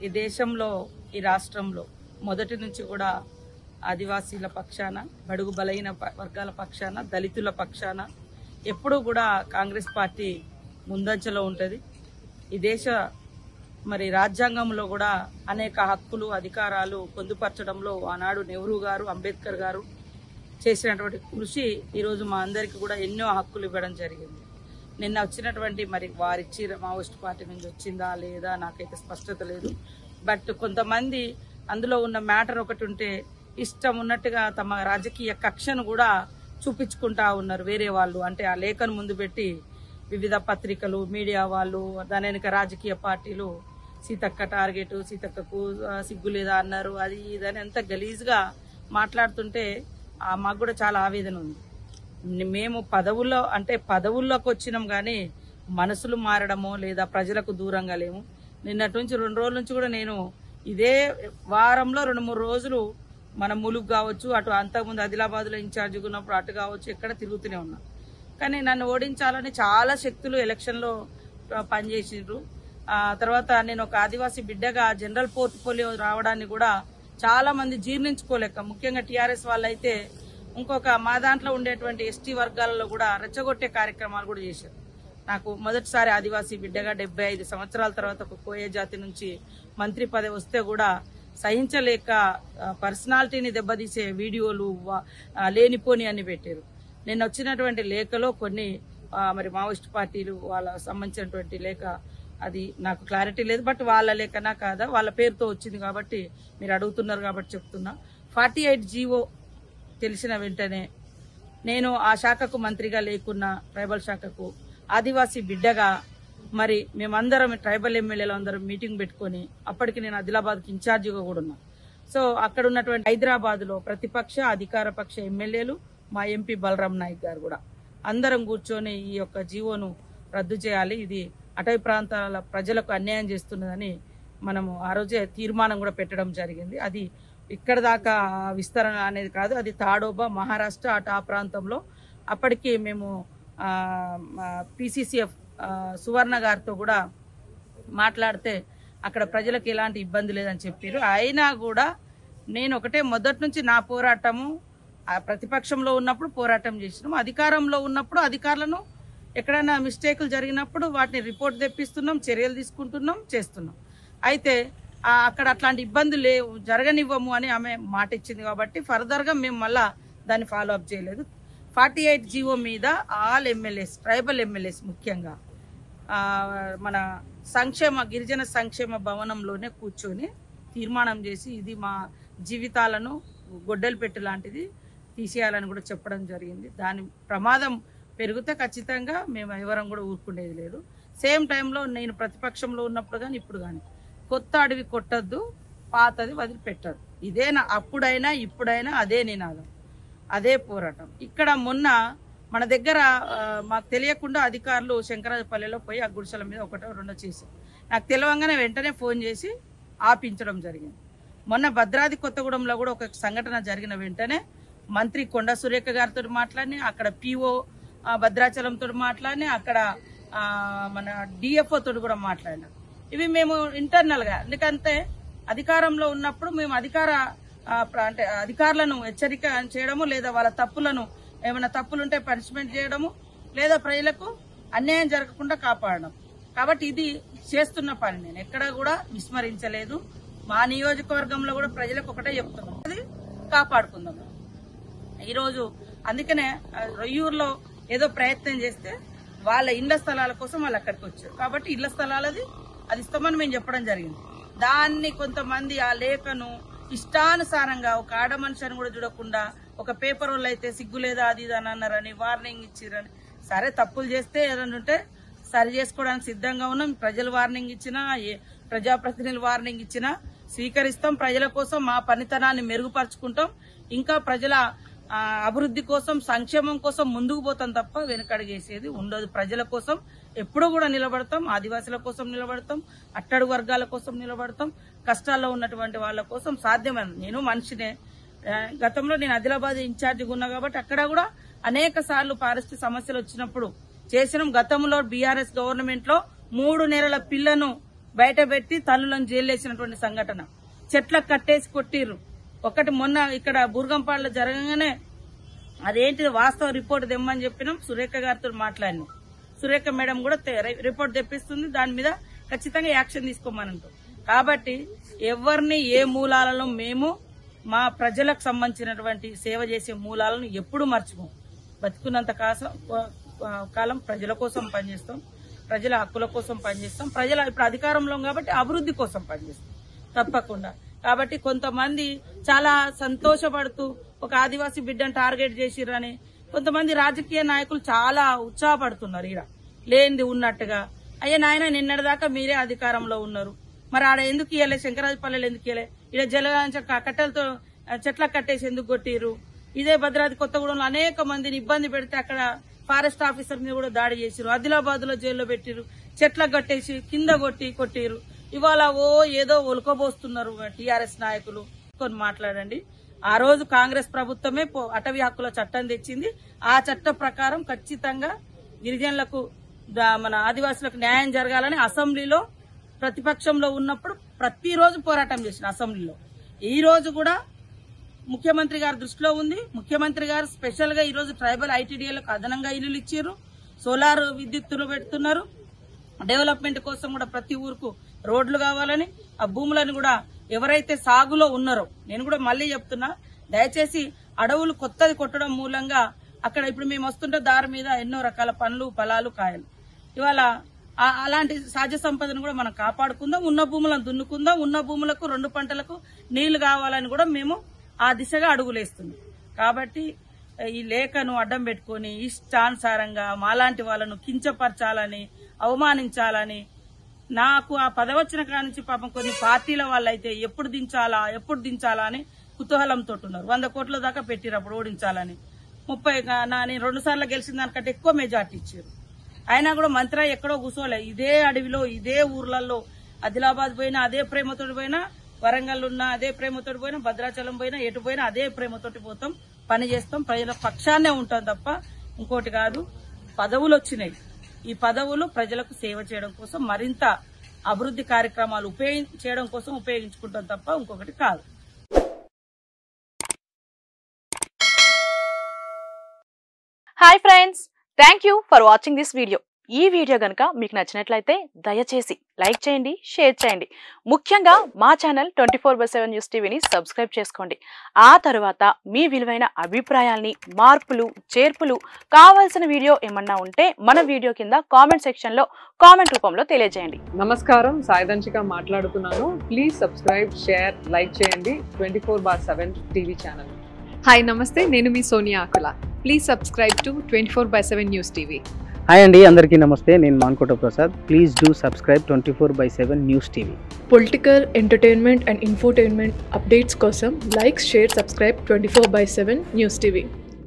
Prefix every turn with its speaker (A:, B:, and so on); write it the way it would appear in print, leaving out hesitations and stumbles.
A: ఈ దేశంలో ఈ రాష్ట్రంలో మొదటి నుంచి కూడా ఆదివాసీల పక్షాన, బడుగు బలహీన వర్గాల పక్షాన, దళితుల పక్షాన ఎప్పుడూ కూడా కాంగ్రెస్ పార్టీ ముందంజలో ఉంటుంది. ఈ దేశ రాజ్యాంగంలో కూడా అనేక హక్కులు, అధికారాలు పొందుపరచడంలో ఆనాడు నెహ్రూ గారు, అంబేద్కర్ గారు చేసినటువంటి కృషి ఈరోజు మా అందరికీ కూడా ఎన్నో హక్కులు ఇవ్వడం జరిగింది. నిన్న వచ్చినటువంటి వారిచ్చి మావోయిస్ట్ పార్టీ నుంచి వచ్చిందా లేదా నాకైతే స్పష్టత లేదు. బట్ కొంతమంది అందులో ఉన్న మ్యాటర్ ఒకటి ఉంటే ఇష్టం ఉన్నట్టుగా తమ రాజకీయ కక్షను కూడా చూపించుకుంటా ఉన్నారు వేరే వాళ్ళు. అంటే ఆ లేఖను ముందు పెట్టి వివిధ పత్రికలు, మీడియా వాళ్ళు, దాని వెనుక రాజకీయ పార్టీలు సీతక్క టార్గెట్, సీతక్కకు సిగ్గు లేదా అన్నారు, అది ఇదని ఎంత గలీజ్గా మాట్లాడుతుంటే మాకు కూడా చాలా ఆవేదన ఉంది. మేము పదవుల్లోకి వచ్చినాం కానీ మనసులు మారడమో లేదా ప్రజలకు దూరంగా లేము. నిన్నటి నుంచి 2 రోజుల నుంచి కూడా నేను ఇదే వారంలో 2-3 రోజులు మన ములుగు కావచ్చు, అటు అంతకుముందు ఆదిలాబాద్లో ఇన్ఛార్జిగా ఉన్నప్పుడు అటు కావచ్చు, ఎక్కడ తిరుగుతూనే ఉన్నా. కానీ నన్ను ఓడించాలని చాలా శక్తులు ఎలక్షన్లో పనిచేసిండ్రు. తర్వాత నేను ఒక ఆదివాసీ బిడ్డగా జనరల్ పోర్ట్ఫోలియో రావడాన్ని కూడా చాలా మంది జీర్ణించుకోలేక, ముఖ్యంగా టీఆర్ఎస్ వాళ్ళైతే ఇంకొక మా దాంట్లో ఉండేటువంటి ఎస్టీ వర్గాలలో కూడా రెచ్చగొట్టే కార్యక్రమాలు కూడా చేశారు. నాకు మొదటిసారి ఆదివాసీ బిడ్డగా 75 సంవత్సరాల తర్వాత ఒక కోయ జాతి నుంచి మంత్రి పదవి వస్తే కూడా సహించలేక పర్సనాలిటీని దెబ్బతీసే వీడియోలు లేనిపోని అని పెట్టారు. నేను వచ్చినటువంటి లేఖలో కొన్ని మావోయిస్ట్ పార్టీలు వాళ్ళ సంబంధించినటువంటి లేఖ, అది నాకు క్లారిటీ లేదు. బట్ వాళ్ళ లేఖనా కాదా, వాళ్ళ పేరుతో వచ్చింది కాబట్టి మీరు అడుగుతున్నారు కాబట్టి చెప్తున్నా. 48 జీవో తెలిసిన వెంటనే నేను ఆ శాఖకు మంత్రిగా లేకున్నా, ట్రైబల్ శాఖకు ఆదివాసీ బిడ్డగా మేమందరం ట్రైబల్ ఎమ్మెల్యేలు అందరం మీటింగ్ పెట్టుకొని, అప్పటికి నేను ఆదిలాబాద్కి ఇన్ఛార్జిగా కూడా ఉన్నా. సో అక్కడ ఉన్నటువంటి హైదరాబాద్లో ప్రతిపక్ష, అధికార పక్ష ఎమ్మెల్యేలు, మా ఎంపీ బలరాం నాయక్ గారు కూడా అందరం కూర్చొని ఈ యొక్క జీవోను రద్దు చేయాలి, ఇది అటవీ ప్రాంతాల ప్రజలకు అన్యాయం చేస్తున్నదని మనము ఆ రోజే తీర్మానం కూడా పెట్టడం జరిగింది. అది ఇక్కడ దాకా విస్తరణ అనేది కాదు, అది తాడోబా, మహారాష్ట్ర అటు ఆ ప్రాంతంలో. అప్పటికి మేము PCCF సువర్ణ గారితో కూడా మాట్లాడితే అక్కడ ప్రజలకు ఎలాంటి ఇబ్బంది లేదని చెప్పారు. అయినా కూడా నేను ఒకటే మొదటి నుంచి నా పోరాటము, ప్రతిపక్షంలో ఉన్నప్పుడు పోరాటం చేసినాం, అధికారంలో ఉన్నప్పుడు అధికారులను ఎక్కడైనా మిస్టేకులు జరిగినప్పుడు వాటిని రిపోర్ట్ తెప్పిస్తున్నాం, చర్యలు తీసుకుంటున్నాం, చేస్తున్నాం. అయితే అక్కడ అట్లాంటి ఇబ్బందులు జరగనివ్వము అని ఆమె మాట ఇచ్చింది కాబట్టి ఫర్దర్గా మేము మళ్ళా దాన్ని ఫాలో అప్ చేయలేదు. 48 జీవో మీద ఆల్ ఎమ్మెల్యేస్, ట్రైబల్ ఎమ్మెల్యేస్ ముఖ్యంగా మన గిరిజన సంక్షేమ భవనంలోనే కూర్చొని తీర్మానం చేసి ఇది మా జీవితాలను గొడ్డలు పెట్టు లాంటిది తీసేయాలని కూడా చెప్పడం జరిగింది. దాని ప్రమాదం పెరిగితే ఖచ్చితంగా మేము ఎవరం కూడా ఊరుకునేది లేదు. సేమ్ టైంలో నేను ప్రతిపక్షంలో ఉన్నప్పుడు కానీ ఇప్పుడు కానీ కొత్త అడవి కొట్టద్దు, పాతది వదిలిపెట్టద్దు, ఇదేనా అప్పుడైనా ఇప్పుడైనా అదే నినాదం, అదే పోరాటం. ఇక్కడ మొన్న మన దగ్గర మాకు తెలియకుండా అధికారులు శంకరాజపల్లిలో పోయి ఆ గుడిసెల మీద 1-2 చేశారు. నాకు తెలియగానే వెంటనే ఫోన్ చేసి ఆపించడం జరిగింది. మొన్న భద్రాద్రి కొత్తగూడెంలో కూడా ఒక సంఘటన జరిగిన వెంటనే మంత్రి కొండా సురేఖ గారితో మాట్లాడి, అక్కడ PO భద్రాచలంతో మాట్లాడి, అక్కడ మన DFO తోటి కూడా మాట్లాడినా. ఇవి మేము ఇంటర్నల్గా, ఎందుకంటే అధికారంలో ఉన్నప్పుడు మేము అధికారులను హెచ్చరిక చేయడము, లేదా వాళ్ళ తప్పులను ఏమైనా తప్పులుంటే పనిష్మెంట్ చేయడము, లేదా ప్రజలకు అన్యాయం జరగకుండా కాపాడడం. కాబట్టి ఇది చేస్తున్న పని నేను ఎక్కడ కూడా విస్మరించలేదు. మా నియోజకవర్గంలో కూడా ప్రజలకు ఒకటే చెప్తున్నాం, అది కాపాడుకుందాం ఈరోజు. అందుకనే రొయ్యూరులో ఏదో ప్రయత్నం చేస్తే వాళ్ళ ఇళ్ల స్థలాల కోసం వాళ్ళు అక్కడికి వచ్చారు కాబట్టి ఇళ్ల స్థలాలది అది ఇస్తామని మేము చెప్పడం జరిగింది. దాన్ని కొంతమంది ఆ లేఖను ఇష్టానుసారంగా ఒక ఆడ మనిషిని కూడా చూడకుండా ఒక పేపర్ వాళ్ళు అయితే సిగ్గు లేదా అది ఇది అని అన్నారని, వార్నింగ్ ఇచ్చిరని. సరే, తప్పులు చేస్తే ఏదైనా ఉంటే సరి చేసుకోవడానికి సిద్ధంగా ఉన్నాం. ప్రజలు వార్నింగ్ ఇచ్చినా, ప్రజాప్రతినిధులు వార్నింగ్ ఇచ్చినా స్వీకరిస్తాం. ప్రజల కోసం మా పనితనాన్ని మెరుగుపరుచుకుంటాం. ఇంకా ప్రజల అభివృద్ధి కోసం, సంక్షేమం కోసం ముందుకు పోతాం తప్ప వెనుకడుగేసేది ఉండదు. ప్రజల కోసం ఎప్పుడూ కూడా నిలబడతాం, ఆదివాసుల కోసం నిలబడతాం, అట్టడుగు వర్గాల కోసం నిలబడతాం, కష్టాల్లో ఉన్నటువంటి వాళ్ళ కోసం సాధ్యమైన. నేను మనిషినే. గతంలో నేను ఆదిలాబాద్ ఇన్ఛార్జిగా ఉన్నా కాబట్టి అక్కడ కూడా అనేక సార్లు పారిశుద్ధ్య సమస్యలు వచ్చినప్పుడు చేసినాం. గతంలో BRS గవర్నమెంట్ లో 3 నెలల పిల్లను బయట పెట్టి తల్లులను జైలేసినటువంటి సంఘటన. చెట్లకు కట్టేసి కొట్టిర్రు. ఒకటి మొన్న ఇక్కడ బూర్గంపాడులో జరగగానే అదేంటిది వాస్తవ రిపోర్ట్ తెమ్మని చెప్పినాం. సురేఖ గారితో మాట్లాడినాం. సురేఖ మేడం కూడా రిపోర్ట్ తెప్పిస్తుంది. దాని మీద ఖచ్చితంగా యాక్షన్ తీసుకోమనంటాం. కాబట్టి ఎవరిని ఏ మూలాలలో మేము మా ప్రజలకు సంబంధించినటువంటి సేవ చేసే మూలాలను ఎప్పుడు మర్చిపోం. బతుకున్నంత కాలం ప్రజల కోసం పనిచేస్తాం, ప్రజల హక్కుల కోసం పనిచేస్తాం, ప్రజల ఇప్పుడు అధికారంలో కాబట్టి అభివృద్ధి కోసం పనిచేస్తాం తప్పకుండా. కాబట్టి కొంతమంది చాలా సంతోషపడుతూ ఒక ఆదివాసీ బిడ్డను టార్గెట్ చేసిరని కొంతమంది రాజకీయ నాయకులు చాలా ఉత్సాహపడుతున్నారు. ఈడ లేనిది ఉన్నట్టుగా, అయ్యా నాయన నిన్నటిదాకా మీరే అధికారంలో ఉన్నారు, మరి ఆడ ఎందుకు ఇయ్యలే, శంకరాజపల్లెలు ఎందుకు ఇయ్యలే, ఈడ జలగాంచ కట్టెలతో చెట్లకు కట్టేసి ఎందుకు కొట్టిరు, ఇదే భద్రాద్రి కొత్తగూడెంలో అనేక మందిని ఇబ్బంది పెడితే అక్కడ ఫారెస్ట్ ఆఫీసర్ మీద కూడా దాడి చేసిరు, ఆదిలాబాద్ లో జైల్లో పెట్టిరు, చెట్లకు కట్టేసి కింద కొట్టిరు. ఇవాళ ఏదో ఒలుకబోస్తున్నారు టీఆర్ఎస్ నాయకులు. కొన్ని మాట్లాడండి. ఆ రోజు కాంగ్రెస్ ప్రభుత్వమే అటవీ హక్కుల చట్టం తెచ్చింది. ఆ చట్టం ప్రకారం ఖచ్చితంగా గిరిజనులకు మన ఆదివాసులకు న్యాయం జరగాలని అసెంబ్లీలో ప్రతిపక్షంలో ఉన్నప్పుడు ప్రతిరోజు పోరాటం చేసిన అసెంబ్లీలో. ఈ రోజు కూడా ముఖ్యమంత్రి గారి దృష్టిలో ఉంది. ముఖ్యమంత్రి గారు స్పెషల్ గా ఈ రోజు ట్రైబల్ ఐటీడీఏలకు అదనంగా ఇల్లులు ఇచ్చారు, సోలార్ విద్యుత్తులు పెడుతున్నారు. డెవలప్మెంట్ కోసం కూడా ప్రతి ఊరుకు రోడ్లు కావాలని, ఆ భూములను కూడా ఎవరైతే సాగులో ఉన్నారో, నేను కూడా మళ్లీ చెప్తున్నా, దయచేసి అడవులు కొత్తది కొట్టడం మూలంగా అక్కడ ఇప్పుడు మేము వస్తుంటే దారి మీద ఎన్నో రకాల పండ్లు ఫలాలు కాయలు, ఇవాళ అలాంటి సహజ సంపదను కూడా మనం కాపాడుకుందాం, ఉన్న భూములను దున్నుకుందాం, ఉన్న భూములకు 2 పంటలకు నీళ్లు కావాలని కూడా మేము ఆ దిశగా అడుగులేస్తున్నాం. కాబట్టి ఈ లేఖను అడ్డం పెట్టుకుని ఇష్టానుసారంగా మాలాంటి వాళ్ళను కించపరచాలని, అవమానించాలని, నాకు ఆ పదవచ్చిన కానించి పాపం కొన్ని పార్టీల వాళ్ళైతే ఎప్పుడు దించాలా అని కుతూహలంతో ఉన్నారు. 100 కోట్ల దాకా పెట్టిరు అప్పుడు ఓడించాలని. 30 నేను 2 సార్లు గెలిచిన దానికంటే ఎక్కువ మెజార్టీ ఇచ్చారు. అయినా కూడా మంత్రి ఎక్కడో కూర్చోలే, ఇదే అడవిలో ఇదే ఊర్లలో ఆదిలాబాద్ పోయినా అదే ప్రేమతోటి పోయినా, వరంగల్ ఉన్న అదే ప్రేమతోటి పోయినా, భద్రాచలం పోయినా, ఎటు పోయినా అదే ప్రేమతోటి పోతాం, పని చేస్తాం, ప్రజల పక్షాన్నే ఉంటాం తప్ప ఇంకోటి కాదు. పదవులు వచ్చినాయి, ఈ పదవులు ప్రజలకు సేవ చేయడం కోసం, మరింత అభివృద్ధి కార్యక్రమాలు చేయడం కోసం ఉపయోగించుకుంటాం తప్ప ఇంకొకటి కాదు.
B: Hi friends, thank you for watching this video. ఈ వీడియో గనుక మీకు నచ్చినట్లయితే దయచేసి లైక్ చేయండి, షేర్ చేయండి. ముఖ్యంగా మా ఛానల్ 24/7 న్యూస్ టీవీని సబ్స్క్రైబ్ చేసుకోండి. ఆ తర్వాత మీ విలువైన అభిప్రాయాల్ని, మార్పులు, చేర్పులు, కావాల్సిన వీడియో ఏమన్నా ఉంటే మన వీడియో కింద కామెంట్ సెక్షన్ లో కామెంట్ రూపంలో తెలియజేయండి.
C: నమస్కారం, సాయిదంచిక మాట్లాడుతున్నాను. ప్లీజ్ సబ్స్క్రైబ్, షేర్, లైక్ చేయండి 24/7 టీవీ ఛానల్.
D: హాయ్ నమస్తే, నేను మీ Sonia Akula. Please subscribe to 24/7 news TV.
E: Hi అండి, అందరికీ నమస్తే. నేను Mankota Prasad. Please do subscribe 24/7 news TV.
D: Political, entertainment and infotainment updates కోసం like, share, subscribe 24/7 news TV.